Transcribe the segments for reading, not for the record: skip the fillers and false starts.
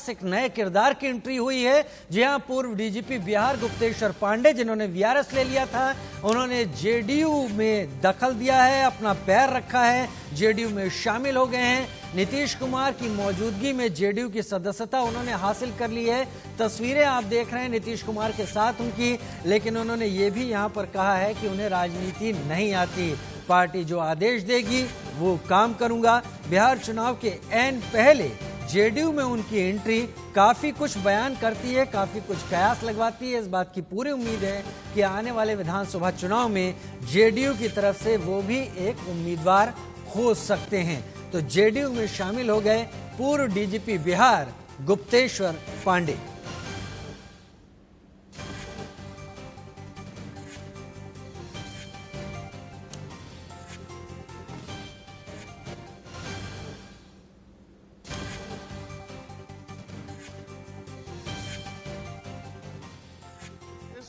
शख्स, एक नए किरदार की एंट्री हुई है। जी हां, पूर्व डीजीपी बिहार गुप्तेश्वर पांडे, जिन्होंने वीआरएस ले लिया था, उन्होंने जेडीयू में दखल दिया है, अपना पैर रखा है, जेडीयू में शामिल हो गए हैं। नीतीश कुमार की मौजूदगी में जेडीयू की सदस्यता उन्होंने हासिल कर ली है। तस्वीरें आप देख रहे हैं नीतीश कुमार के साथ उनकी, लेकिन उन्होंने ये भी यहां पर कहा है कि उन्हें राजनीति नहीं आती, पार्टी जो आदेश देगी वो काम करूंगा। बिहार चुनाव के ऐन पहले जेडीयू में उनकी एंट्री काफी कुछ बयान करती है, काफी कुछ कयास लगवाती है। इस बात की पूरी उम्मीद है कि आने वाले विधानसभा चुनाव में जेडीयू की तरफ से वो भी एक उम्मीदवार हो सकते हैं। तो जेडीयू में शामिल हो गए पूर्व डीजीपी बिहार गुप्तेश्वर पांडे।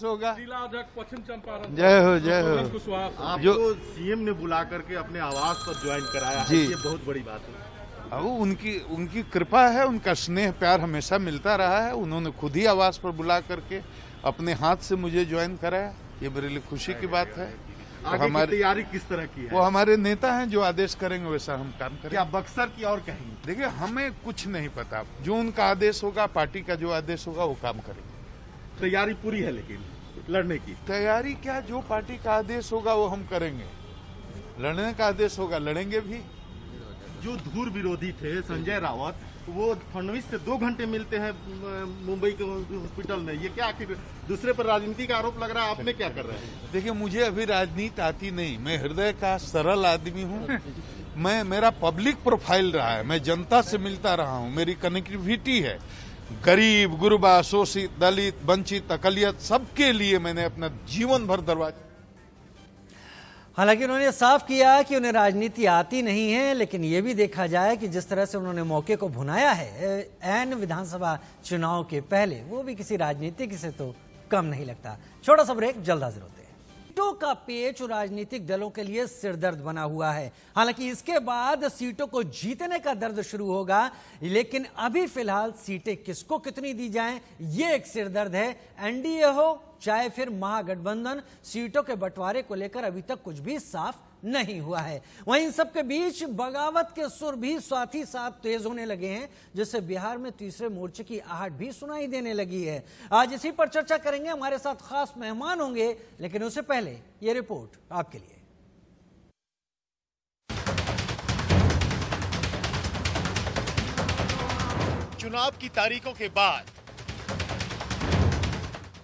होगा। जिला अध्यक्ष पश्चिम चंपारण, जय हो जय हो। आपको सीएम ने बुला करके अपने आवास पर ज्वाइन कराया है, ये बहुत बड़ी बात है। अब उनकी कृपा है, उनका स्नेह प्यार हमेशा मिलता रहा है। उन्होंने खुद ही आवास पर बुला करके अपने हाथ से मुझे ज्वाइन कराया, ये मेरे लिए खुशी की बात है। आगे की तैयारी किस तरह की है? वो हमारे नेता हैं, जो आदेश करेंगे वैसा हम काम करेंगे। क्या बक्सर की और कहेंगे? देखिए, हमें कुछ नहीं पता, जो उनका आदेश होगा, पार्टी का जो आदेश होगा वो काम करेंगे। तैयारी पूरी है, लेकिन लड़ने की तैयारी क्या, जो पार्टी का आदेश होगा वो हम करेंगे। लड़ने का आदेश होगा, लड़ेंगे भी। जो धुर विरोधी थे संजय रावत, वो फडणवीस से 2 घंटे मिलते हैं मुंबई के हॉस्पिटल में। ये क्या आखिर दूसरे पर राजनीति का आरोप लग रहा है, आपने क्या कर रहे हैं? देखिए, मुझे अभी राजनीति आती नहीं, मैं हृदय का सरल आदमी हूँ। मेरा पब्लिक प्रोफाइल रहा है, मैं जनता से मिलता रहा हूँ, मेरी कनेक्टिविटी है। गरीब, गुरबा, शोषित, दलित, वंचित, अकलियत, सबके लिए मैंने अपना जीवन भर दरवाजा। हालांकि उन्होंने साफ किया कि उन्हें राजनीति आती नहीं है, लेकिन यह भी देखा जाए कि जिस तरह से उन्होंने मौके को भुनाया है ऐन विधानसभा चुनाव के पहले, वो भी किसी राजनीतिक से तो कम नहीं लगता। छोटा सा ब्रेक, जल्द हाजिर होते हैं। सीटों का पेच राजनीतिक दलों के लिए सिरदर्द बना हुआ है। हालांकि इसके बाद सीटों को जीतने का दर्द शुरू होगा, लेकिन अभी फिलहाल सीटें किसको कितनी दी जाएं, ये एक सिरदर्द है। एनडीए हो चाहे फिर महागठबंधन, सीटों के बंटवारे को लेकर अभी तक कुछ भी साफ नहीं हुआ है। वहीं इन सबके बीच बगावत के सुर भी साथ ही साथ तेज होने लगे हैं, जिससे बिहार में तीसरे मोर्चे की आहट भी सुनाई देने लगी है। आज इसी पर चर्चा करेंगे, हमारे साथ खास मेहमान होंगे, लेकिन उससे पहले ये रिपोर्ट आपके लिए। चुनाव की तारीखों के बाद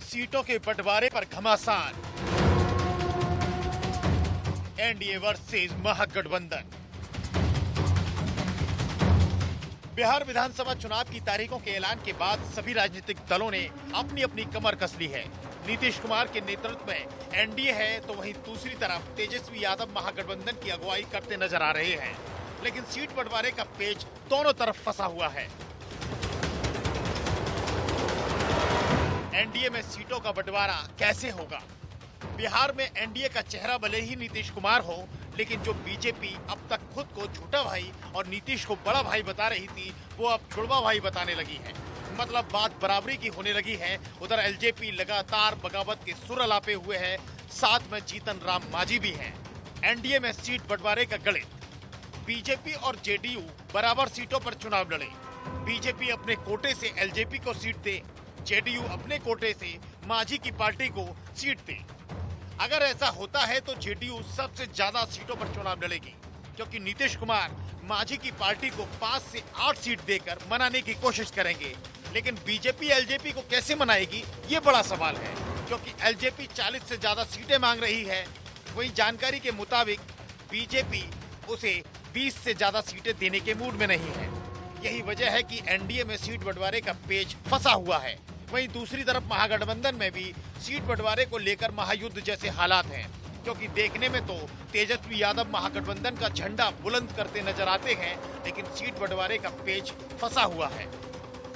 सीटों के बंटवारे पर घमासान, एनडीए वर्सेस महागठबंधन। बिहार विधानसभा चुनाव की तारीखों के ऐलान के बाद सभी राजनीतिक दलों ने अपनी अपनी कमर कस ली है। नीतीश कुमार के नेतृत्व में एनडीए है, तो वहीं दूसरी तरफ तेजस्वी यादव महागठबंधन की अगुवाई करते नजर आ रहे हैं। लेकिन सीट बंटवारे का पेच दोनों तरफ फंसा हुआ है। एनडीए में सीटों का बंटवारा कैसे होगा? बिहार में एनडीए का चेहरा भले ही नीतीश कुमार हो, लेकिन जो बीजेपी अब तक खुद को छोटा भाई और नीतीश को बड़ा भाई बता रही थी, वो अब छुड़वा भाई बताने लगी है। मतलब बात बराबरी की होने लगी है। उधर एलजेपी लगातार बगावत के सुर अलापे हुए है, साथ में जीतन राम मांझी भी हैं। एनडीए में सीट बंटवारे का गणित, बीजेपी और जेडीयू बराबर सीटों पर चुनाव लड़े। बीजेपी अपने कोटे से एलजेपी को सीट दे, जेडीयू अपने कोटे से मांझी की पार्टी को सीट दे। अगर ऐसा होता है तो जेडीयू सबसे ज्यादा सीटों पर चुनाव लड़ेगी, क्योंकि नीतीश कुमार मांझी की पार्टी को 5 से 8 सीट देकर मनाने की कोशिश करेंगे। लेकिन बीजेपी एलजेपी को कैसे मनाएगी, ये बड़ा सवाल है, क्योंकि एलजेपी 40 से ज्यादा सीटें मांग रही है। वहीं जानकारी के मुताबिक बीजेपी उसे 20 से ज्यादा सीटें देने के मूड में नहीं है। यही वजह है कि एनडीए में सीट बंटवारे का पेच फंसा हुआ है। वहीं दूसरी तरफ महागठबंधन में भी सीट बंटवारे को लेकर महायुद्ध जैसे हालात हैं, क्योंकि देखने में तो तेजस्वी यादव महागठबंधन का झंडा बुलंद करते नजर आते हैं, लेकिन सीट बंटवारे का पेच फंसा हुआ है।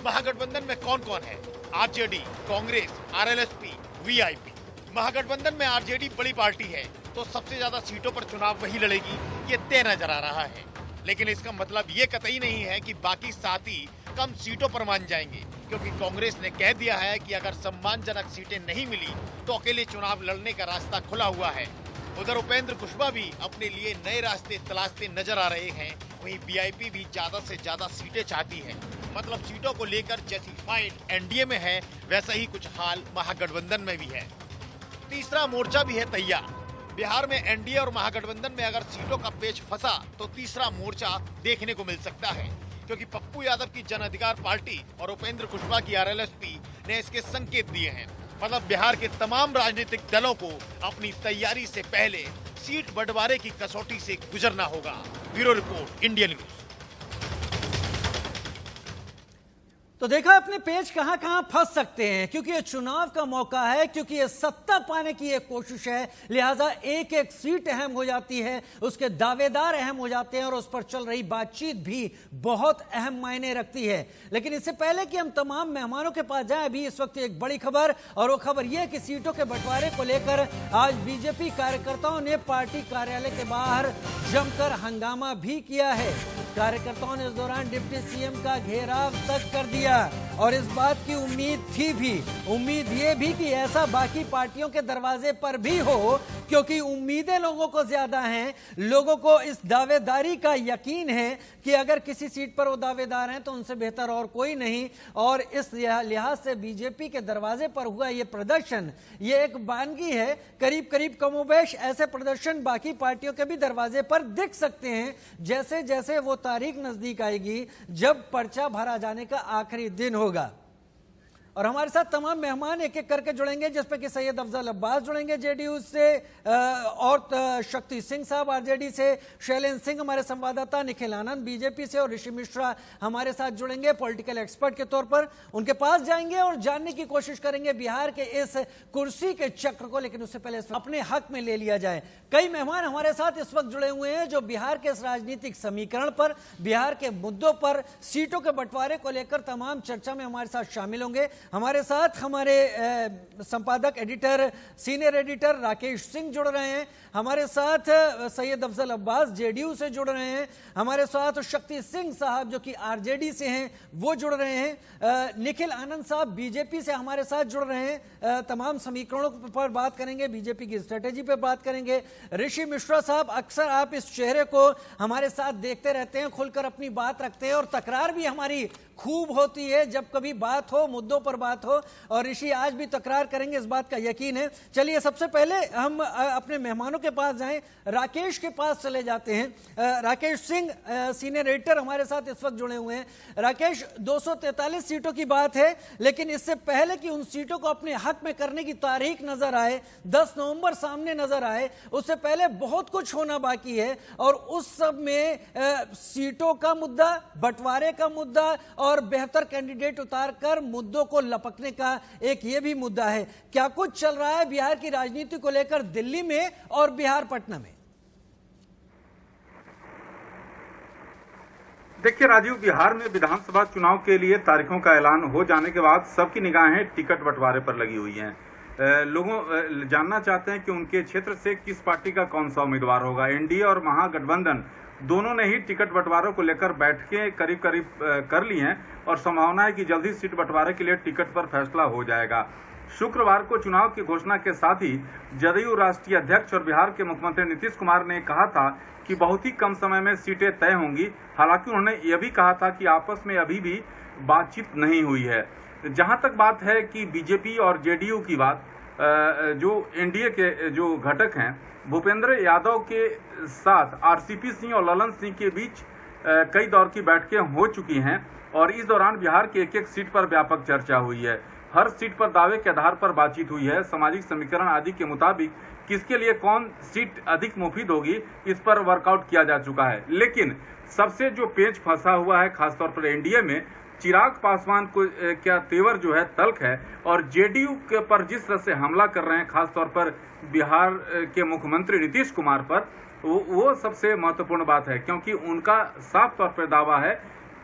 महागठबंधन में कौन कौन है? RJD, Congress, RLSP, VIP. Mahagathbandhan में आरजेडी बड़ी पार्टी है, तो सबसे ज्यादा सीटों पर चुनाव वही लड़ेगी, ये तय नजर आ रहा है। लेकिन इसका मतलब ये कतई नहीं है कि बाकी साथी कम सीटों पर मान जाएंगे, क्योंकि कांग्रेस ने कह दिया है कि अगर सम्मानजनक सीटें नहीं मिली तो अकेले चुनाव लड़ने का रास्ता खुला हुआ है। उधर उपेंद्र कुशवाहा भी अपने लिए नए रास्ते तलाशते नजर आ रहे हैं। वहीं बीआईपी भी ज्यादा से ज्यादा सीटें चाहती है। मतलब सीटों को लेकर जैसी फाइट एनडीए में है, वैसा ही कुछ हाल महागठबंधन में भी है। तीसरा मोर्चा भी है तैयार। बिहार में एनडीए और महागठबंधन में अगर सीटों का पेच फंसा तो तीसरा मोर्चा देखने को मिल सकता है, क्योंकि पप्पू यादव की जन अधिकार पार्टी और उपेंद्र कुशवाहा की आरएलएसपी ने इसके संकेत दिए हैं। मतलब बिहार के तमाम राजनीतिक दलों को अपनी तैयारी से पहले सीट बंटवारे की कसौटी से गुजरना होगा। Bureau report, India news. तो देखा अपने पेज कहां कहां फंस सकते हैं, क्योंकि ये चुनाव का मौका है, क्योंकि ये सत्ता पाने की एक कोशिश है। लिहाजा एक एक सीट अहम हो जाती है, उसके दावेदार अहम हो जाते हैं और उस पर चल रही बातचीत भी बहुत अहम मायने रखती है। लेकिन इससे पहले कि हम तमाम मेहमानों के पास जाएं, अभी इस वक्त एक बड़ी खबर, और वो खबर यह कि सीटों के बंटवारे को लेकर आज बीजेपी कार्यकर्ताओं ने पार्टी कार्यालय के बाहर जमकर हंगामा भी किया है। कार्यकर्ताओं ने इस दौरान डिप्टी सीएम का घेराव तक कर दिया और इस बात की उम्मीद ये भी कि ऐसा बाकी पार्टियों के दरवाजे पर भी हो, क्योंकि उम्मीदें लोगों को ज्यादा हैं। लोगों को इस दावेदारी का यकीन है कि अगर किसी सीट पर वो दावेदार हैं तो उनसे बेहतर और कोई नहीं। और इस लिहाज से बीजेपी के दरवाजे पर हुआ ये प्रदर्शन, ये एक वानगी है। करीब करीब कमोबेश ऐसे प्रदर्शन बाकी पार्टियों के भी दरवाजे पर दिख सकते हैं, जैसे जैसे वो तारीख नजदीक आएगी जब पर्चा भरा जाने का आखिरी दिन होगा। और हमारे साथ तमाम मेहमान एक एक करके जुड़ेंगे, जिसपे कि सैयद अफजल अब्बास जुड़ेंगे जेडीयू से, और शक्ति सिंह साहब आरजेडी से, शैलेंद्र सिंह हमारे संवाददाता, निखिल आनंद बीजेपी से, और ऋषि मिश्रा हमारे साथ जुड़ेंगे पॉलिटिकल एक्सपर्ट के तौर पर। उनके पास जाएंगे और जानने की कोशिश करेंगे बिहार के इस कुर्सी के चक्र को। लेकिन उससे पहले अपने हक में ले लिया जाए। कई मेहमान हमारे साथ इस वक्त जुड़े हुए हैं जो बिहार के इस राजनीतिक समीकरण पर, बिहार के मुद्दों पर, सीटों के बंटवारे को लेकर तमाम चर्चा में हमारे साथ शामिल होंगे। हमारे साथ हमारे संपादक editor, senior editor Rakesh Singh जुड़ रहे हैं। हमारे साथ सैयद अफजल अब्बास जेडीयू से जुड़ रहे हैं। हमारे साथ शक्ति सिंह साहब जो कि आरजेडी से हैं वो जुड़ रहे हैं। निखिल आनंद साहब बीजेपी से हमारे साथ जुड़ रहे हैं। तमाम समीकरणों पर बात करेंगे, बीजेपी की स्ट्रेटेजी पर बात करेंगे। ऋषि मिश्रा साहब, अक्सर आप इस चेहरे को हमारे साथ देखते रहते हैं, खुलकर अपनी बात रखते हैं और तकरार भी हमारी खूब होती है जब कभी बात हो, मुद्दों पर बात हो। और ऋषि आज भी तकरार करेंगे, इस बात का यकीन है। चलिए सबसे पहले हम अपने मेहमानों के पास जाएं, राकेश के पास चले जाते हैं। राकेश सिंह सीनियर एडिटर हमारे साथ इस वक्त जुड़े हुए हैं। राकेश, 243 सीटों की बात है, लेकिन इससे पहले कि उन सीटों को अपने हक में करने की तारीख नजर आए, 10 नवंबर सामने नजर आए, उससे पहले बहुत कुछ होना बाकी है। और उस सब में सीटों का मुद्दा, बंटवारे का मुद्दा और बेहतर कैंडिडेट उतारकर मुद्दों को लपकने का एक ये भी मुद्दा है। क्या कुछ चल रहा है बिहार की राजनीति को लेकर दिल्ली में और बिहार पटना में? देखिए राजीव, बिहार में विधानसभा चुनाव के लिए तारीखों का ऐलान हो जाने के बाद सबकी निगाहें टिकट बंटवारे पर लगी हुई हैं। लोगों जानना चाहते हैं कि उनके क्षेत्र से किस पार्टी का कौन सा उम्मीदवार होगा। एनडीए और महागठबंधन दोनों ने ही टिकट बंटवारों को लेकर बैठकें करीब करीब कर ली हैं और संभावना है कि जल्द ही सीट बंटवारे के लिए टिकट पर फैसला हो जाएगा। शुक्रवार को चुनाव की घोषणा के साथ ही जदयू राष्ट्रीय अध्यक्ष और बिहार के मुख्यमंत्री नीतीश कुमार ने कहा था कि बहुत ही कम समय में सीटें तय होंगी। हालांकि उन्होंने यह भी कहा था कि आपस में अभी भी बातचीत नहीं हुई है। जहां तक बात है कि बीजेपी और जेडीयू की बात, जो एनडीए के जो घटक हैं, भूपेंद्र यादव के साथ आरसीपी सिंह और ललन सिंह के बीच कई दौर की बैठकें हो चुकी हैं और इस दौरान बिहार की एक एक सीट पर व्यापक चर्चा हुई है। हर सीट पर दावे के आधार पर बातचीत हुई है। सामाजिक समीकरण आदि के मुताबिक किसके लिए कौन सीट अधिक मुफीद होगी, इस पर वर्कआउट किया जा चुका है। लेकिन सबसे जो पेच फंसा हुआ है खासतौर पर एनडीए में, चिराग पासवान को क्या तेवर जो है तल्ख है और जेडीयू के पर जिस तरह से हमला कर रहे हैं, खासतौर पर बिहार के मुख्यमंत्री नीतीश कुमार पर, वो सबसे महत्वपूर्ण बात है, क्योंकि उनका साफ तौर पर दावा है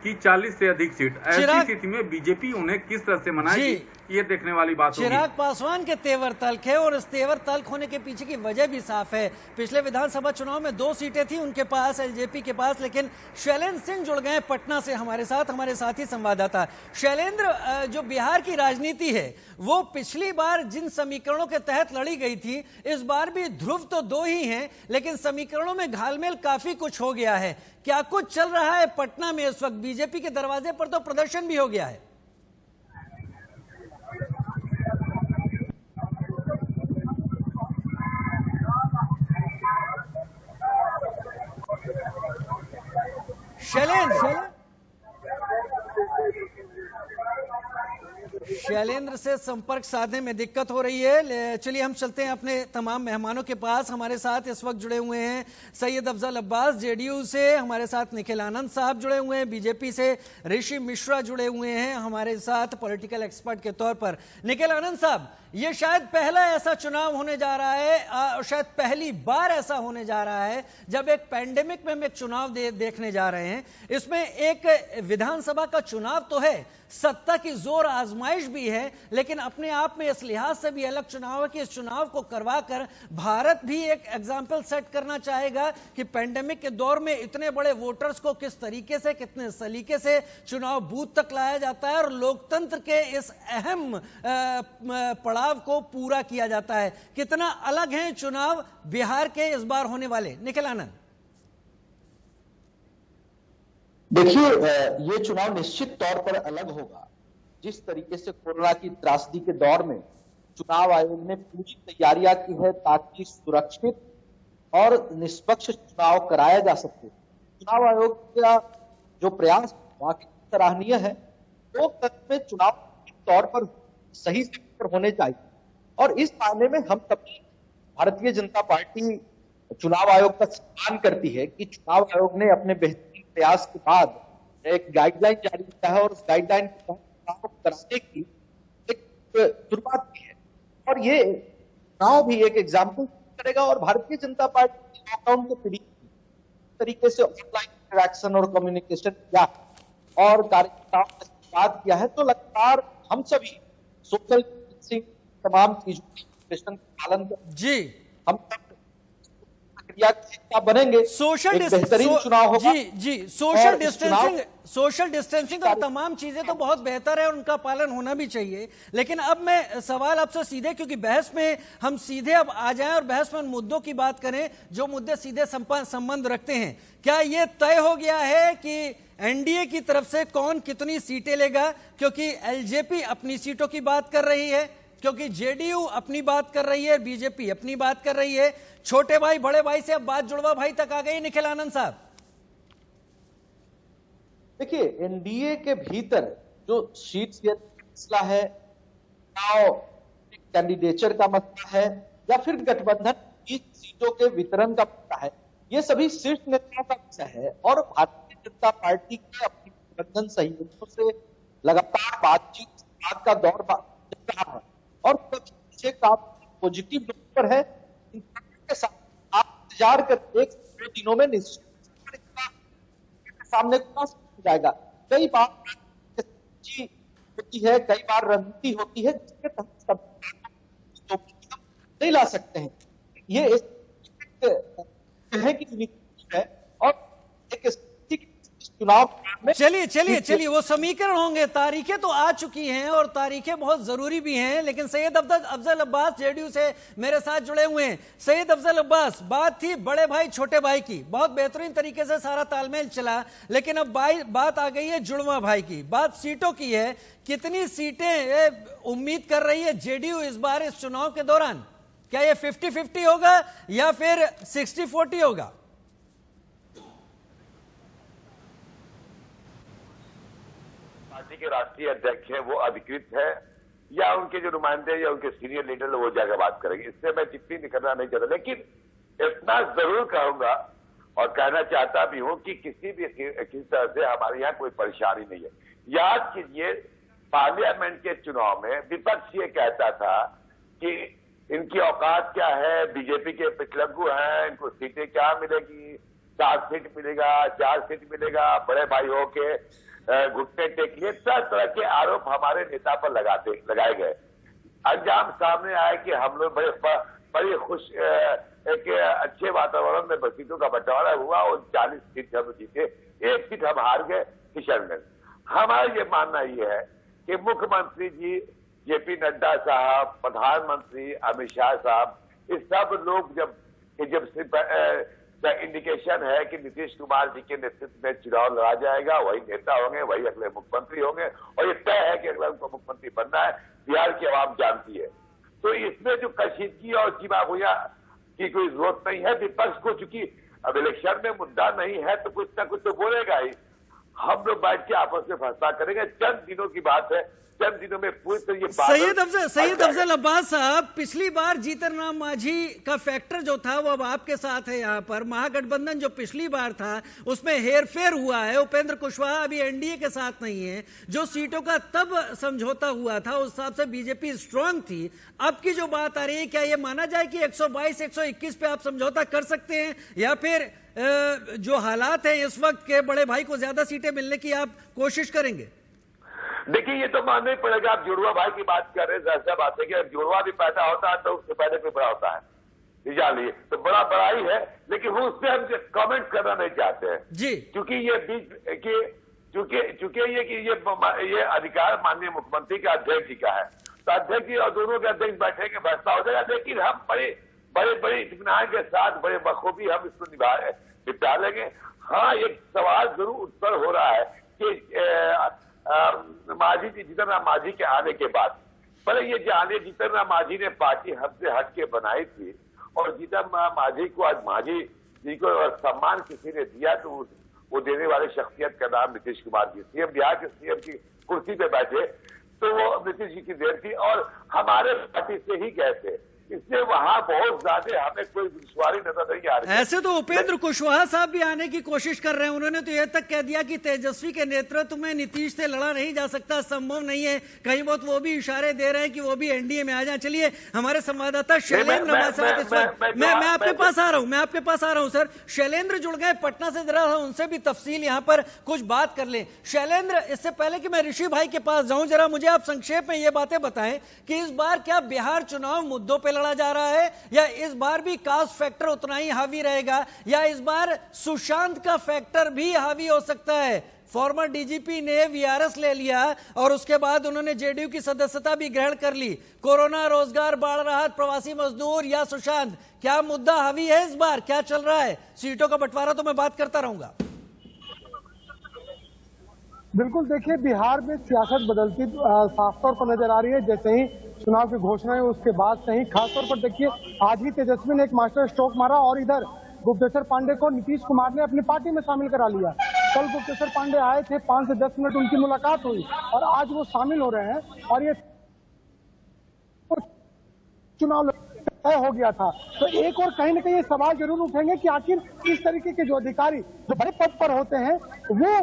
कि 40 से अधिक सीट। ऐसी स्थिति में बीजेपी उन्हें किस तरह से मनाएगी, ये देखने वाली बात होगी। चिराग पासवान के तेवर तल्ख है और इस तेवर तल्ख होने के पीछे की वजह भी साफ है। पिछले विधानसभा चुनाव में 2 सीटें थी उनके पास, एलजेपी के पास, लेकिन शैलेंद्र सिंह जुड़ गए पटना से हमारे साथी संवाददाता। शैलेंद्र, जो बिहार की राजनीति है वो पिछली बार जिन समीकरणों के तहत लड़ी गई थी, इस बार भी ध्रुव तो 2 ही हैं, लेकिन समीकरणों में घालमेल काफी कुछ हो गया है। क्या कुछ चल रहा है पटना में इस वक्त? बीजेपी के दरवाजे पर तो प्रदर्शन भी हो गया है। शैलेंद्र से संपर्क साधने में दिक्कत हो रही है। चलिए हम चलते हैं अपने तमाम मेहमानों के पास। हमारे साथ इस वक्त जुड़े हुए हैं सैयद अफजल अब्बास जेडीयू से, हमारे साथ निखिल आनंद साहब जुड़े हुए हैं बीजेपी से, ऋषि मिश्रा जुड़े हुए हैं हमारे साथ पॉलिटिकल एक्सपर्ट के तौर पर। निखिल आनंद साहब, ये शायद पहला ऐसा चुनाव होने जा रहा है और शायद पहली बार ऐसा होने जा रहा है जब एक पैंडेमिक में हम एक चुनाव देखने जा रहे हैं। इसमें एक विधानसभा का चुनाव तो है, सत्ता की जोर आजमाइश भी है, लेकिन अपने आप में इस लिहाज से भी अलग चुनाव है कि इस चुनाव को करवा कर भारत भी एक एग्जाम्पल सेट करना चाहेगा कि पैंडेमिक के दौर में इतने बड़े वोटर्स को किस तरीके से, कितने सलीके से चुनाव बूथ तक लाया जाता है और लोकतंत्र के इस अहम पड़ाव को पूरा किया जाता है। कितना अलग है चुनाव बिहार के इस बार होने वाले? निखिल आनंद। देखिए, ये चुनाव निश्चित तौर पर अलग होगा। जिस तरीके से कोरोना की त्रासदी के दौर में चुनाव आयोग ने पूरी तैयारियां की है ताकि सुरक्षित और निष्पक्ष चुनाव कराया जा सके, चुनाव आयोग का जो प्रयास वाकई सराहनीय है। लोकतंत्र में चुनाव के तौर पर सही समय पर होने चाहिए और इस मामले में हम सभी भारतीय जनता पार्टी चुनाव आयोग का सम्मान करती है कि चुनाव आयोग ने अपने बेहतरीन प्रयास के बाद एक गाइडलाइन जारी किया है और उस गाइडलाइन के तहत चुनाव कराने की एक शुरुआत की है और ये चुनाव भी एक एग्जाम्पल करेगा। और भारतीय जनता पार्टी लॉकडाउन के पीरियड तरीके से ऑनलाइन इंटरेक्शन और कम्युनिकेशन किया और कार्यकर्ताओं के साथ बात किया है, तो लगातार हम सभी सोशल डिस्टेंसिंग तमाम चीजों का पालन कर जी हम सब प्रक्रिया के हिस्सा बनेंगे। सोशल बेहतरीन चुनाव होगा। जी सोशल डिस्टेंसिंग और तमाम चीजें तो बहुत बेहतर है और उनका पालन होना भी चाहिए, लेकिन अब मैं सवाल आपसे सीधे, क्योंकि बहस में हम सीधे अब आ जाएं और बहस में उन मुद्दों की बात करें जो मुद्दे सीधे संबंध रखते हैं। क्या यह तय हो गया है कि एनडीए की तरफ से कौन कितनी सीटें लेगा? क्योंकि एलजेपी अपनी सीटों की बात कर रही है, क्योंकि जेडीयू अपनी बात कर रही है, बीजेपी अपनी बात कर रही है, छोटे भाई बड़े भाई से अब बात जुड़वा भाई तक आ गई। निखिल आनंद साहब, देखिए, एनडीए के भीतर जो सीट शेयर का मसला है, कैंडिडेचर का मसला है या फिर गठबंधन की सीटों के वितरण का मसला है, ये सभी शीर्ष नेताओं का विषय है और भारतीय जनता पार्टी के अपनी गठबंधन सहयोगियों से लगातार बातचीत का दौर चल रहा है और पीछे काफी पॉजिटिव नोट पर है। के साथ आप इंतजार कर एक 2 दिनों में निश्चित सामने हो जाएगा। कई बार होती है, कई बार रणनीति होती है जिसके तहत सब नहीं ला सकते हैं। ये है कि है और एक चुनाव में चलिए वो समीकरण होंगे, तारीखें तो आ चुकी हैं और तारीखें बहुत जरूरी भी हैं, लेकिन सैयद अफजल अब्बास जेडीयू से मेरे साथ जुड़े हुए हैं। सैयद अफजल अब्बास, बात थी बड़े भाई छोटे भाई की, बहुत बेहतरीन तरीके से सारा तालमेल चला, लेकिन अब बात आ गई है जुड़वा भाई की, बात सीटों की है। कितनी सीटें उम्मीद कर रही है जेडीयू इस बार इस चुनाव के दौरान? क्या ये 50-50 होगा या फिर 60-40 होगा? पार्टी के राष्ट्रीय अध्यक्ष हैं वो अधिकृत है या उनके जो नुमाइंदे या उनके सीनियर लीडर वो जाकर बात करेंगे, इससे मैं टिप्पणी करना नहीं चाहता, लेकिन इतना जरूर कहूंगा और कहना चाहता भी हूं कि किसी तरह से हमारे यहाँ कोई परेशानी नहीं है। याद कीजिए, पार्लियामेंट के चुनाव में विपक्ष ये कहता था कि इनकी औकात क्या है, बीजेपी के पिछलग्गू हैं, इनको सीटें क्या मिलेगी, 7 सीट मिलेगा, 4 सीट मिलेगा, बड़े भाई हो के घुटने टेक लिए, तरह तरह के आरोप हमारे नेता पर लगाए गए। अंजाम सामने आया कि हम लोग बड़े खुश एक अच्छे वातावरण में सीटों का बंटवारा हुआ और 40 सीट हम जीते, 1 सीट हम हार गए किशनगंज। हमारा ये मानना ये है कि मुख्यमंत्री जी, जेपी नड्डा साहब, प्रधानमंत्री अमित शाह साहब, इस सब लोग जब इंडिकेशन है कि नीतीश कुमार जी के नेतृत्व में चुनाव लड़ा जाएगा, वही नेता होंगे, वही अगले मुख्यमंत्री होंगे, और ये तय है कि अगला उनको मुख्यमंत्री बनना है, बिहार की आवाम जानती है। तो इसमें जो कशीदगी और चिमागुया की कोई जरूरत नहीं है। विपक्ष को चूंकि अब इलेक्शन में मुद्दा नहीं है तो कुछ ना कुछ तो बोलेगा ही। हम लोग बैठ के आपस में फैसला करेंगे, चंद दिनों की बात है, चंद दिनों में पूरी तरह ये सैयद अफजल अब्बास साहब, पिछली बार जीतन राम मांझी का फैक्टर जो था वो अब आपके साथ है। यहाँ पर महागठबंधन जो पिछली बार था उसमें हेरफेर हुआ है, उपेंद्र कुशवाहा अभी एनडीए के साथ नहीं है। जो सीटों का तब समझौता हुआ था उस हिसाब से बीजेपी स्ट्रांग थी। अब की जो बात आ रही है, क्या ये माना जाए कि 122 121 पे आप समझौता कर सकते हैं, या फिर जो हालात है इस वक्त के बड़े भाई को ज्यादा सीटें मिलने की आप कोशिश करेंगे? देखिए, ये तो मानना ही पड़ेगा। आप जुड़वा भाई की बात कर रहे हैं, ऐसा बात है कि अगर जुड़वा भी पैदा होता है तो उससे पहले कोई बड़ा होता है, जान लीजिए। तो बड़ा ही है, लेकिन वो उससे हम कमेंट करना नहीं चाहते हैं जी, क्योंकि ये चूंकि ये अधिकार माननीय मुख्यमंत्री के अध्यक्ष जी का है, तो अध्यक्ष जी और दोनों के अध्यक्ष बैठेंगे, फैसला हो जाएगा। लेकिन हम बड़े इत्मीनान के साथ, बड़े बखूबी हम इसको निपटा लेंगे। हाँ, एक सवाल जरूर उत्तर हो रहा है कि मांझी जी, जीतन राम मांझी के आने के बाद, पहले ये जाने जीतन राम मांझी ने पार्टी हमसे हट के बनाई थी, और जीतन राम मांझी को आज मांझी जी को सम्मान किसी ने दिया तो वो देने वाले शख्सियत का नाम नीतीश कुमार जी। सीएम, बिहार के सीएम की कुर्सी पे बैठे तो वो नीतीश जी की देर थी, और हमारे पार्टी से ही गए थे, इसलिए वहां बहुत ज्यादा हमें कोई दुश्वारी नजर नहीं आ रही। ऐसे तो उपेंद्र कुशवाहा साहब भी आने की कोशिश कर रहे हैं। उन्होंने तो यह तक कह दिया कि तेजस्वी के नेतृत्व में नीतीश से लड़ा नहीं जा सकता, संभव नहीं है। कहीं बहुत वो भी इशारे दे रहे हैं कि वो भी एनडीए में आ जाए। चलिए, हमारे संवाददाता शैलेंद्र मैं आपके पास आ रहा हूं सर। शैलेंद्र जुड़ गए पटना से, जरा उनसे भी तफसील यहाँ पर कुछ बात कर लें। शैलेंद्र, इससे पहले कि मैं ऋषि भाई के पास जाऊं, जरा मुझे आप संक्षेप में ये बातें बताएं कि इस बार क्या बिहार चुनाव मुद्दों पर लड़ा जा रहा है, या इस बार भी कास्ट फैक्टर उतना ही हावी रहेगा, या इस बार सुशांत का फैक्टर भी हावी हो सकता है? फॉर्मर डीजीपी ने वीआरएस ले लिया और उसके बाद उन्होंने जेडीयू की सदस्यता भी ग्रहण कर ली। कोरोना, रोजगार, बाढ़ राहत, प्रवासी मजदूर या सुशांत, क्या मुद्दा हावी है इस बार? क्या चल रहा है? सीटों का बंटवारा तो मैं बात करता रहूंगा। बिल्कुल, देखिए, बिहार में सियासत बदलती साफ तौर पर नजर आ रही है। जैसे ही चुनाव की घोषणा है उसके बाद से ही, खासतौर पर देखिए, आज ही तेजस्वी ने एक मास्टर स्ट्रोक मारा और इधर गुप्तेश्वर पांडे को नीतीश कुमार ने अपनी पार्टी में शामिल करा लिया। कल गुप्तेश्वर पांडे आए थे, 5 से 10 मिनट उनकी मुलाकात हुई और आज वो शामिल हो रहे हैं, और ये चुनाव तय हो गया था। तो एक और कहीं ना कहीं ये सवाल जरूर उठेंगे कि आखिर इस तरीके के जो अधिकारी जो बड़े पद पर होते हैं वो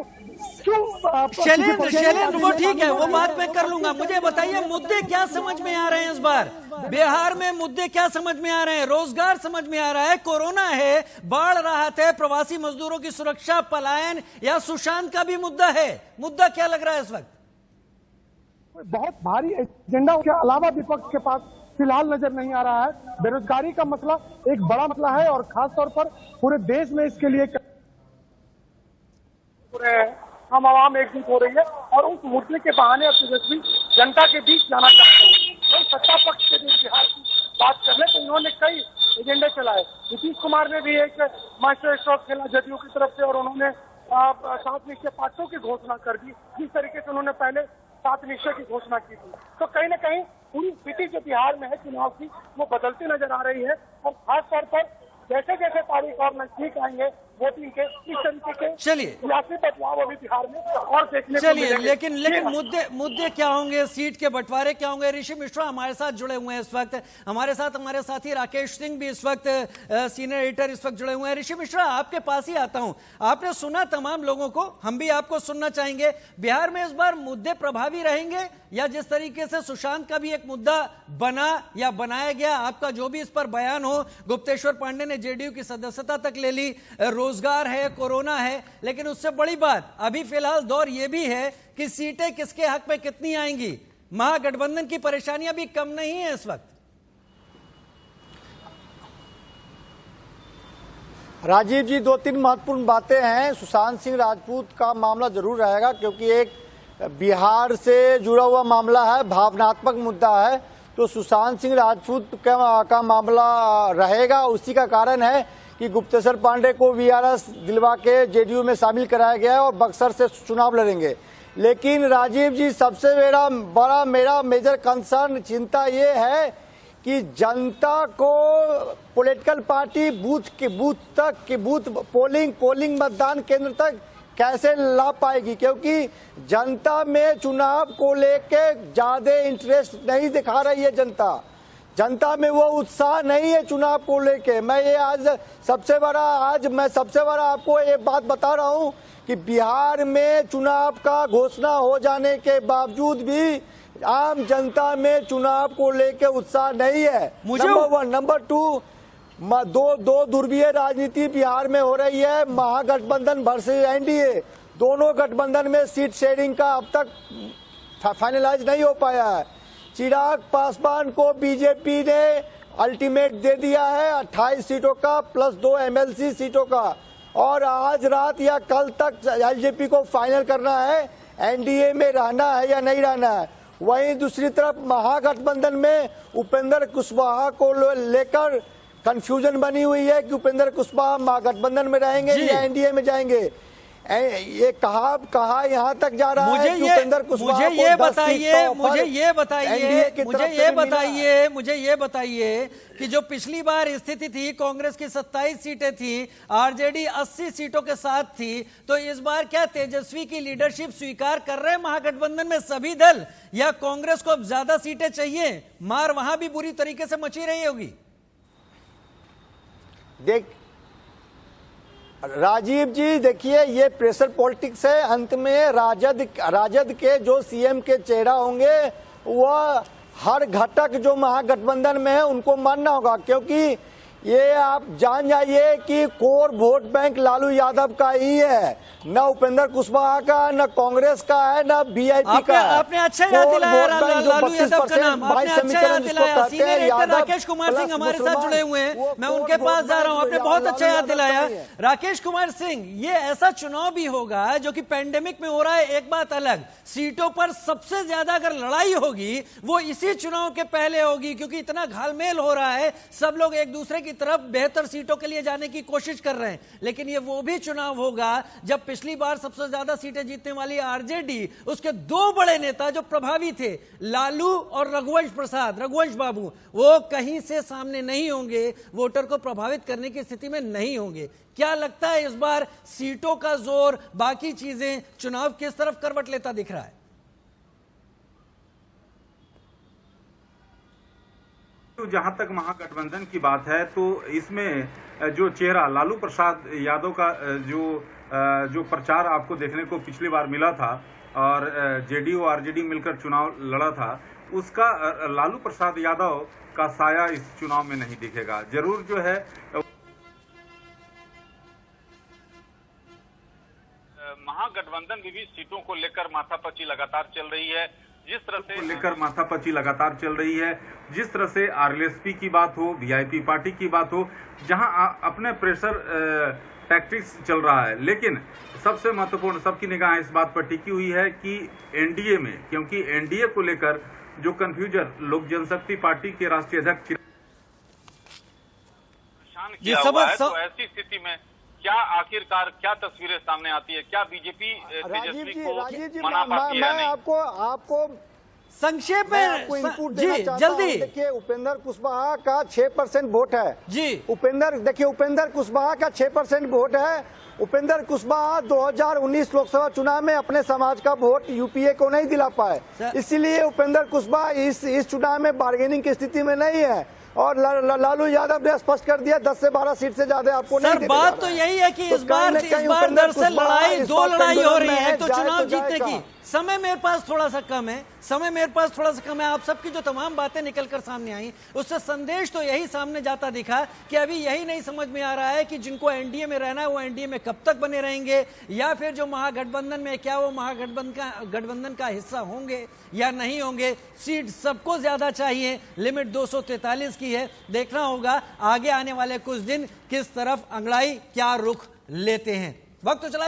शैलेंद्र वो ठीक है, वो बात मैं कर लूंगा। मुझे बताइए, मुद्दे क्या समझ में आ रहे हैं इस बार बिहार में? मुद्दे क्या समझ में आ रहे हैं? रोजगार समझ में आ रहा है, कोरोना है, बाढ़ राहत है, प्रवासी मजदूरों की सुरक्षा, पलायन, या सुशांत का भी मुद्दा है? मुद्दा क्या लग रहा है इस वक्त? बहुत भारी एजेंडा के अलावा विपक्ष के पास फिलहाल नजर नहीं आ रहा है। बेरोजगारी का मसला एक बड़ा मसला है और खासतौर पर पूरे देश में इसके लिए हम आवाम एकजुट हो रही है, और उस मुद्दे के बहाने अब तेजस्वी जनता के बीच जाना चाहते हैं। तो सत्ता पक्ष के दिन बिहार की बात कर ले तो इन्होंने कई एजेंडे चलाए। नीतीश कुमार ने भी एक मास्टर स्ट्रोक खेला जदयू की तरफ से, और उन्होंने 7 निश्चय पाठों की घोषणा कर दी, जिस तरीके से उन्होंने पहले 7 निश्चय की घोषणा की थी। तो कहीं ना कहीं पूरी स्थिति जो बिहार में है चुनाव की, वो बदलती नजर आ रही है, और खासतौर पर जैसे जैसे तारीख और नजदीक आएंगे वोटिंग के, इस तरीके के सियासी बदलाव अभी बिहार में और देखने को मिलेंगे। लेकिन मुद्दे क्या होंगे? सीट के बंटवारे क्या होंगे? ऋषि मिश्रा हमारे साथ जुड़े हुए हैं इस वक्त, हमारे साथी राकेश सिंह भी इस वक्त सीनियर एडिटर इस वक्त जुड़े हुए हैं। ऋषि मिश्रा, आपके पास ही आता हूं। आपने सुना तमाम लोगों को, हम भी आपको सुनना चाहेंगे। बिहार में इस बार मुद्दे प्रभावी रहेंगे, या जिस तरीके से सुशांत का भी एक मुद्दा बना या बनाया गया, आपका जो भी इस पर बयान हो, गुप्तेश्वर पांडे ने जेडीयू की सदस्यता तक ले ली, रोजगार है, कोरोना है, लेकिन उससे बड़ी बात अभी फिलहाल दौर यह भी है कि सीटें किसके हक में कितनी आएंगी। महागठबंधन की परेशानियां भी कम नहीं है इस वक्त। राजीव जी, 2-3 महत्वपूर्ण बातें हैं। सुशांत सिंह राजपूत का मामला जरूर रहेगा, क्योंकि एक बिहार से जुड़ा हुआ मामला है, भावनात्मक मुद्दा है, तो सुशांत सिंह राजपूत का मामला रहेगा। उसी का कारण है कि गुप्तेश्वर पांडे को वीआरएस दिलवा के जेडीयू में शामिल कराया गया है और बक्सर से चुनाव लड़ेंगे। लेकिन राजीव जी, सबसे मेरा मेजर कंसर्न, चिंता ये है कि जनता को पॉलिटिकल पार्टी बूथ पोलिंग मतदान केंद्र तक कैसे ला पाएगी, क्योंकि जनता में चुनाव को लेके ज्यादा इंटरेस्ट नहीं दिखा रही है। जनता में वो उत्साह नहीं है चुनाव को लेके। मैं सबसे बड़ा आपको ये बात बता रहा हूँ कि बिहार में चुनाव का घोषणा हो जाने के बावजूद भी आम जनता में चुनाव को लेके उत्साह नहीं है। नंबर 1। नंबर 2, दो ध्रुवीय राजनीति बिहार में हो रही है, महागठबंधन वर्सेस एनडीए। दोनों गठबंधन में सीट शेयरिंग का अब तक फाइनलाइज नहीं हो पाया है। चिराग पासवान को बीजेपी ने अल्टीमेट दे दिया है 28 सीटों का प्लस 2 एमएलसी सीटों का, और आज रात या कल तक एलजेपी को फाइनल करना है एनडीए में रहना है या नहीं रहना है। वहीं दूसरी तरफ महागठबंधन में उपेंद्र कुशवाहा को लेकर कंफ्यूजन बनी हुई है कि उपेंद्र कुशवाहा महागठबंधन में रहेंगे या एनडीए में जाएंगे। ये कहा यहाँ तक जा रहा है कि उपेंद्र कुशवाहा मुझे ये बताइए कि जो पिछली बार स्थिति थी, कांग्रेस की 27 सीटें थी, आरजेडी 80 सीटों के साथ थी, तो इस बार क्या तेजस्वी की लीडरशिप स्वीकार कर रहे हैं महागठबंधन में सभी दल, या कांग्रेस को अब ज्यादा सीटें चाहिए? मार वहां भी बुरी तरीके से मची रही होगी। राजीव जी, देखिए, ये प्रेशर पॉलिटिक्स है। अंत में राजद के जो सीएम के चेहरा होंगे वह हर घटक जो महागठबंधन में है उनको मानना होगा, क्योंकि ये आप जान जाइए कि core vote bank Lalu Yadav का ही है, न उपेंद्र कुशवाहा का, न कांग्रेस का है, न बीआईपी का है। आपने अच्छा याद दिलाया लालू यादव का नाम, आपने अच्छा याद दिलाया। सीनियर एडिटर राकेश कुमार सिंह हमारे साथ जुड़े हुए हैं, मैं उनके पास जा रहा हूं। आपने बहुत अच्छा याद दिलाया राकेश कुमार सिंह। ये ऐसा चुनाव भी होगा जो कि पैंडेमिक में हो रहा है, एक बात अलग, सीटों पर सबसे ज्यादा अगर लड़ाई होगी वो इसी चुनाव के पहले होगी, क्योंकि इतना घालमेल हो रहा है, सब लोग एक दूसरे की तरफ बेहतर सीटों के लिए जाने की कोशिश कर रहे हैं। लेकिन ये वो भी चुनाव होगा जब पिछली बार सबसे ज्यादा सीटें जीतने वाली आरजेडी, उसके 2 बड़े नेता जो प्रभावी थे, लालू और रघुवंश बाबू, वो कहीं से सामने नहीं होंगे, वोटर को प्रभावित करने की स्थिति में नहीं होंगे। क्या लगता है इस बार सीटों का जोर, बाकी चीजें, चुनाव किस तरफ करवट लेता दिख रहा है? तो जहां तक महागठबंधन की बात है, तो इसमें जो चेहरा लालू प्रसाद यादव का जो प्रचार आपको देखने को पिछली बार मिला था और जेडीयू आरजेडी मिलकर चुनाव लड़ा था, उसका लालू प्रसाद यादव का साया इस चुनाव में नहीं दिखेगा। जरूर जो है महागठबंधन भी सीटों को लेकर माथापच्ची लगातार चल रही है। जिस तरह से आरएलएसपी की बात हो, वीआईपी पार्टी की बात हो, जहां अपने प्रेशर टैक्टिक्स चल रहा है। लेकिन सबसे महत्वपूर्ण, सबकी निगाह इस बात पर टिकी हुई है कि एनडीए में, क्योंकि एनडीए को लेकर जो कंफ्यूजन लोक जनशक्ति पार्टी के राष्ट्रीय अध्यक्ष किया हुआ है, तो ऐसी स्थिति में क्या आखिरकार क्या तस्वीरें सामने आती है? क्या बीजेपी तेजस्वी को मना पाती है? मैं आपको संक्षेप में इनपुट देना चाहता हूं। देखिए, उपेंद्र कुशवाहा का 6% वोट है जी। उपेंद्र कुशवाहा का 6% वोट है। उपेंद्र कुशवाहा 2019 लोकसभा चुनाव में अपने समाज का वोट यूपीए को नहीं दिला पाए, इसीलिए उपेंद्र कुशवाहा इस चुनाव में बार्गेनिंग की स्थिति में नहीं है। और लालू यादव ने स्पष्ट कर दिया 10 से 12 सीट से ज्यादा आपको नहीं सर देने बात जा तो रहे यही है कि तो इस बार उपेंद्र दरअसल कुशवाहा लड़ाई इस दो बार लड़ाई हो रही पेंडुलम है, में तो जाए चुनाव तो जीतने जाए की समय मेरे पास थोड़ा सा कम है। आप सबकी जो तमाम बातें निकलकर सामने आई उससे संदेश तो यही सामने जाता दिखा कि अभी यही नहीं समझ में आ रहा है कि जिनको एनडीए में रहना है वो एनडीए में कब तक बने रहेंगे, या फिर जो महागठबंधन में क्या वो महागठबंधन का हिस्सा होंगे या नहीं होंगे। सीट सबको ज्यादा चाहिए, लिमिट 243 की है। देखना होगा आगे आने वाले कुछ दिन किस तरफ अंगड़ाई क्या रुख लेते हैं। वक्त तो चला